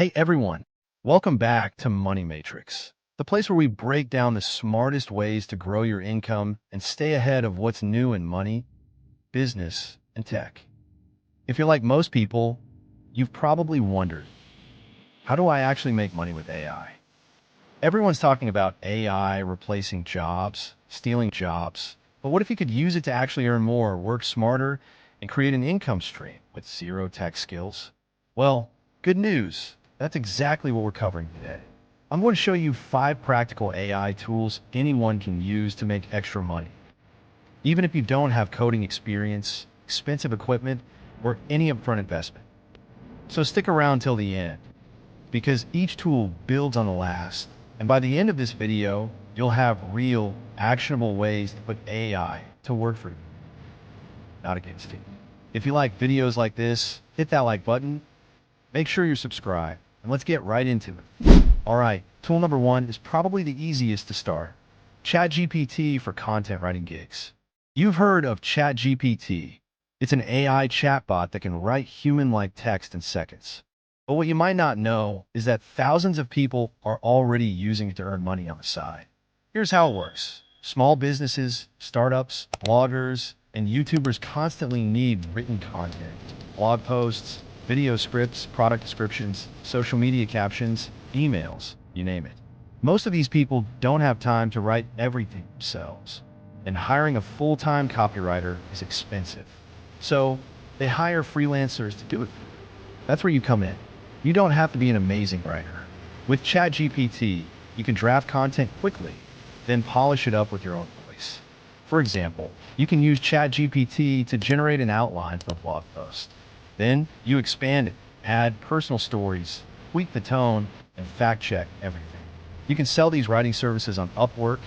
Hey everyone, welcome back to Money Matrix, the place where we break down the smartest ways to grow your income and stay ahead of what's new in money, business, and tech. If you're like most people, you've probably wondered, how do I actually make money with AI? Everyone's talking about AI replacing jobs, stealing jobs, but what if you could use it to actually earn more, work smarter, and create an income stream with zero tech skills? Well, good news. That's exactly what we're covering today. I'm going to show you 5 practical AI tools anyone can use to make extra money, even if you don't have coding experience, expensive equipment, or any upfront investment. So stick around till the end, because each tool builds on the last, and by the end of this video, you'll have real, actionable ways to put AI to work for you, not against you. If you like videos like this, hit that like button, make sure you're subscribed, and let's get right into it. All right, tool number 1 is probably the easiest to start. ChatGPT for content writing gigs. You've heard of ChatGPT. It's an AI chatbot that can write human-like text in seconds. But what you might not know is that thousands of people are already using it to earn money on the side. Here's how it works. Small businesses, startups, bloggers, and YouTubers constantly need written content, blog posts, video scripts, product descriptions, social media captions, emails, you name it. Most of these people don't have time to write everything themselves, and hiring a full-time copywriter is expensive. So they hire freelancers to do it. That's where you come in. You don't have to be an amazing writer. With ChatGPT, you can draft content quickly, then polish it up with your own voice. For example, you can use ChatGPT to generate an outline for a blog post. Then you expand it, add personal stories, tweak the tone, and fact-check everything. You can sell these writing services on Upwork,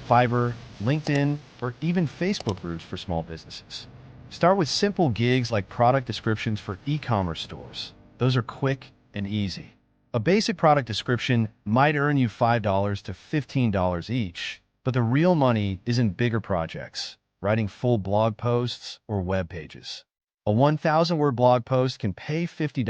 Fiverr, LinkedIn, or even Facebook groups for small businesses. Start with simple gigs like product descriptions for e-commerce stores. Those are quick and easy. A basic product description might earn you $5 to $15 each, but the real money is in bigger projects, writing full blog posts or web pages. A 1,000-word blog post can pay $50,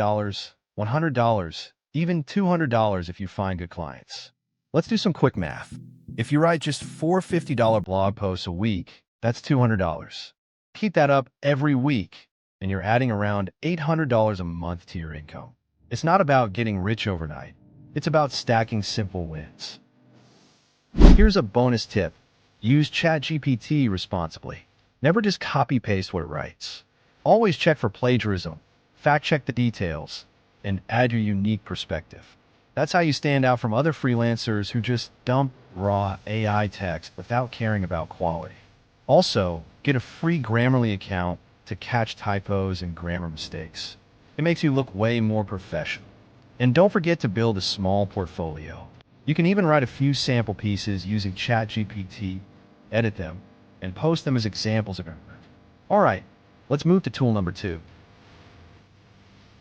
$100, even $200 if you find good clients. Let's do some quick math. If you write just 4 $50 blog posts a week, that's $200. Keep that up every week, and you're adding around $800 a month to your income. It's not about getting rich overnight. It's about stacking simple wins. Here's a bonus tip. Use ChatGPT responsibly. Never just copy-paste what it writes. Always check for plagiarism, fact-check the details, and add your unique perspective. That's how you stand out from other freelancers who just dump raw AI text without caring about quality. Also, get a free Grammarly account to catch typos and grammar mistakes. It makes you look way more professional. And don't forget to build a small portfolio. You can even write a few sample pieces using ChatGPT, edit them, and post them as examples of it. All right, let's move to tool number 2.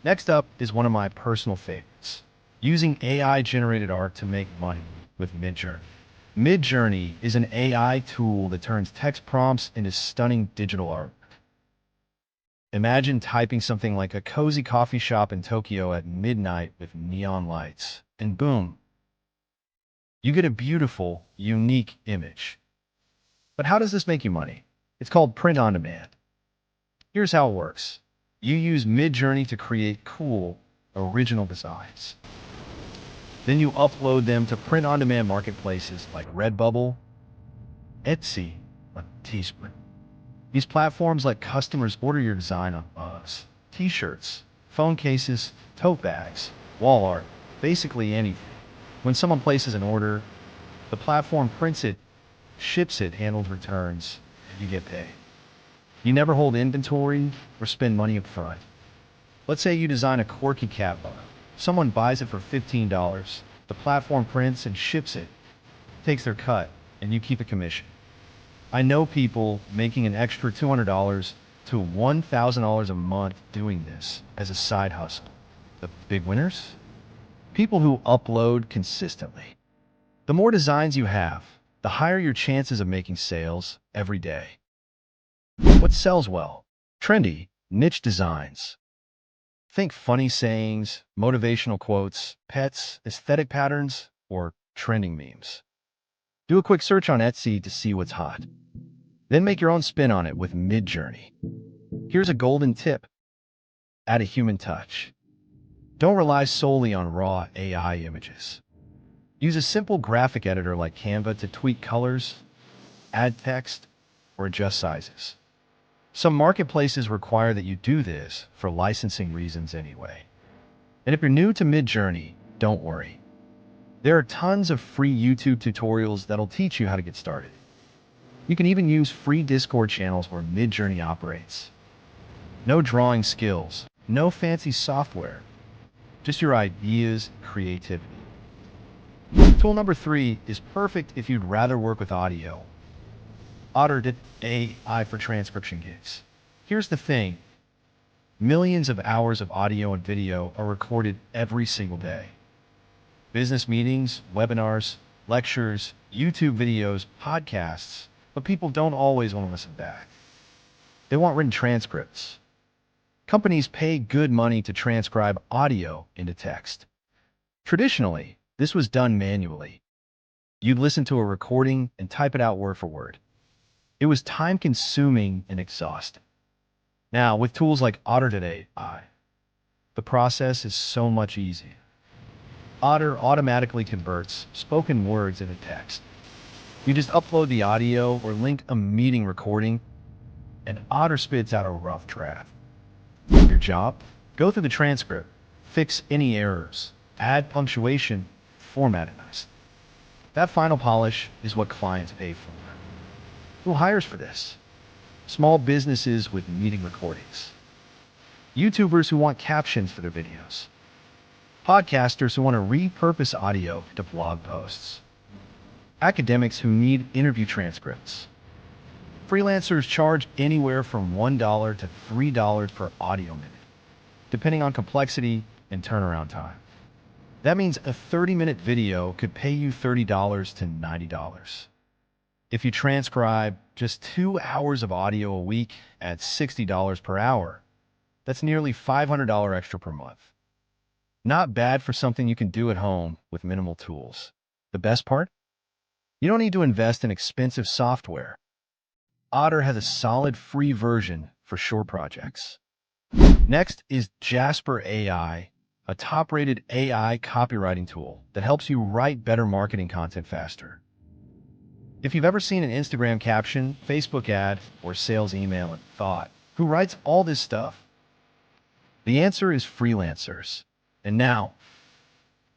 Next up is one of my personal favorites, using AI-generated art to make money with Midjourney. Midjourney is an AI tool that turns text prompts into stunning digital art. Imagine typing something like a cozy coffee shop in Tokyo at midnight with neon lights, and boom, you get a beautiful, unique image. But how does this make you money? It's called print on demand. Here's how it works. You use Midjourney to create cool, original designs. Then you upload them to print-on-demand marketplaces like Redbubble, Etsy, or Teespring. These platforms let customers order your design on mugs, t-shirts, phone cases, tote bags, wall art, basically anything. When someone places an order, the platform prints it, ships it, handles returns, and you get paid. You never hold inventory or spend money up front. Let's say you design a quirky cat bar. Someone buys it for $15. The platform prints and ships it, takes their cut, and you keep a commission. I know people making an extra $200 to $1,000 a month doing this as a side hustle. The big winners? People who upload consistently. The more designs you have, the higher your chances of making sales every day. What sells well? Trendy, niche designs. Think funny sayings, motivational quotes, pets, aesthetic patterns, or trending memes. Do a quick search on Etsy to see what's hot. Then make your own spin on it with Midjourney. Here's a golden tip. Add a human touch. Don't rely solely on raw AI images. Use a simple graphic editor like Canva to tweak colors, add text, or adjust sizes. Some marketplaces require that you do this for licensing reasons anyway. And if you're new to Midjourney, don't worry. There are tons of free YouTube tutorials that'll teach you how to get started. You can even use free Discord channels where Midjourney operates. No drawing skills, no fancy software, just your ideas, creativity. Tool number 3 is perfect if you'd rather work with audio. Otter AI for transcription gigs. Here's the thing. Millions of hours of audio and video are recorded every single day. Business meetings, webinars, lectures, YouTube videos, podcasts, but people don't always want to listen back. They want written transcripts. Companies pay good money to transcribe audio into text. Traditionally, this was done manually. You'd listen to a recording and type it out word for word. It was time-consuming and exhausting. Now, with tools like Otter AI, the process is so much easier. Otter automatically converts spoken words into text. You just upload the audio or link a meeting recording, and Otter spits out a rough draft. Your job? Go through the transcript, fix any errors, add punctuation, format it nice. That final polish is what clients pay for. Who hires for this? Small businesses with meeting recordings. YouTubers who want captions for their videos. Podcasters who want to repurpose audio to blog posts. Academics who need interview transcripts. Freelancers charge anywhere from $1 to $3 per audio minute, depending on complexity and turnaround time. That means a 30-minute video could pay you $30 to $90. If you transcribe just 2 hours of audio a week at $60 per hour, that's nearly $500 extra per month. Not bad for something you can do at home with minimal tools. The best part? You don't need to invest in expensive software. Otter has a solid free version for short projects. Next is Jasper AI, a top-rated AI copywriting tool that helps you write better marketing content faster. If you've ever seen an Instagram caption, Facebook ad, or sales email and thought, who writes all this stuff? The answer is freelancers. And now,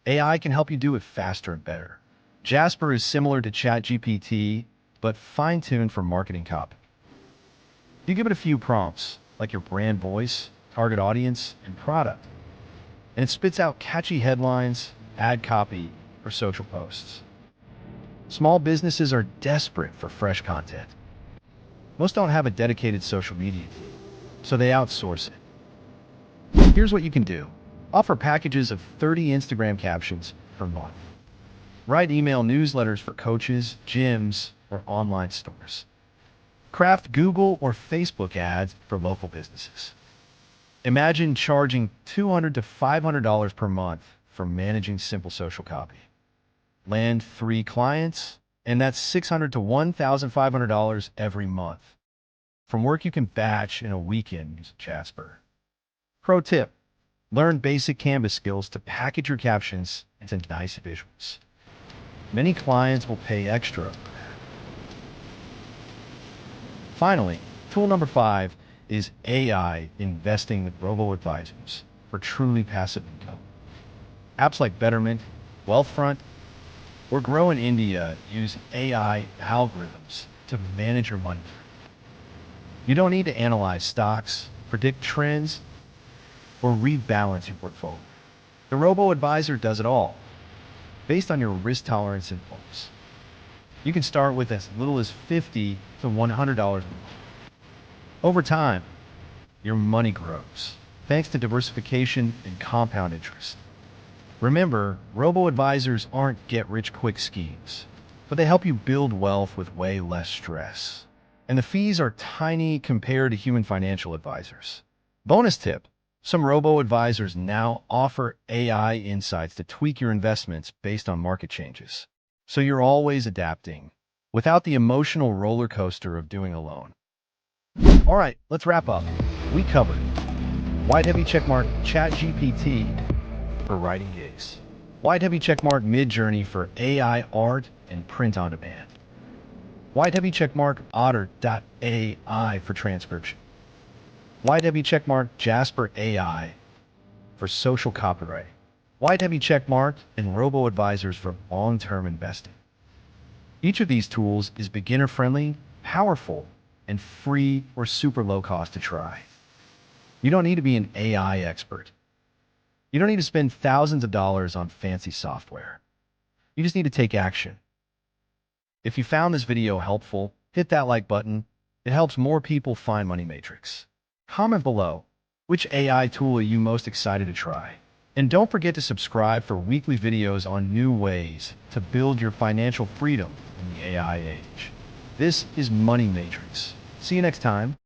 AI can help you do it faster and better. Jasper is similar to ChatGPT, but fine-tuned for marketing copy. You give it a few prompts, like your brand voice, target audience, and product, and it spits out catchy headlines, ad copy, or social posts. Small businesses are desperate for fresh content. Most don't have a dedicated social media team, so they outsource it. Here's what you can do. Offer packages of 30 Instagram captions per month. Write email newsletters for coaches, gyms, or online stores. Craft Google or Facebook ads for local businesses. Imagine charging $200 to $500 per month for managing simple social copy. Land 3 clients, and that's $600 to $1,500 every month. From work you can batch in a weekend using Jasper. Pro tip. Learn basic Canvas skills to package your captions into nice visuals. Many clients will pay extra for that. Finally, tool number 5 is AI investing with robo-advisors for truly passive income. Apps like Betterment, Wealthfront, or Grow in India use AI algorithms to manage your money. You don't need to analyze stocks, predict trends, or rebalance your portfolio. The robo-advisor does it all, based on your risk tolerance and goals. You can start with as little as $50 to $100 a month. Over time, your money grows, thanks to diversification and compound interest. Remember, robo-advisors aren't get-rich-quick schemes, but they help you build wealth with way less stress. And the fees are tiny compared to human financial advisors. Bonus tip. Some robo-advisors now offer AI insights to tweak your investments based on market changes. So you're always adapting without the emotional roller coaster of doing alone. All right, let's wrap up. We covered wide heavy checkmark ChatGPT for writing gigs. Wide heavy checkmark Midjourney for AI art and print on demand. Wide heavy checkmark Otter.ai for transcription. Wide heavy checkmark Jasper AI for social copywriting. Wide heavy checkmark and robo-advisors for long-term investing. Each of these tools is beginner-friendly, powerful, and free or super low cost to try. You don't need to be an AI expert. You don't need to spend thousands of dollars on fancy software. You just need to take action. If you found this video helpful, hit that like button. It helps more people find Money Matrix. Comment below, which AI tool are you most excited to try? And don't forget to subscribe for weekly videos on new ways to build your financial freedom in the AI age. This is Money Matrix. See you next time.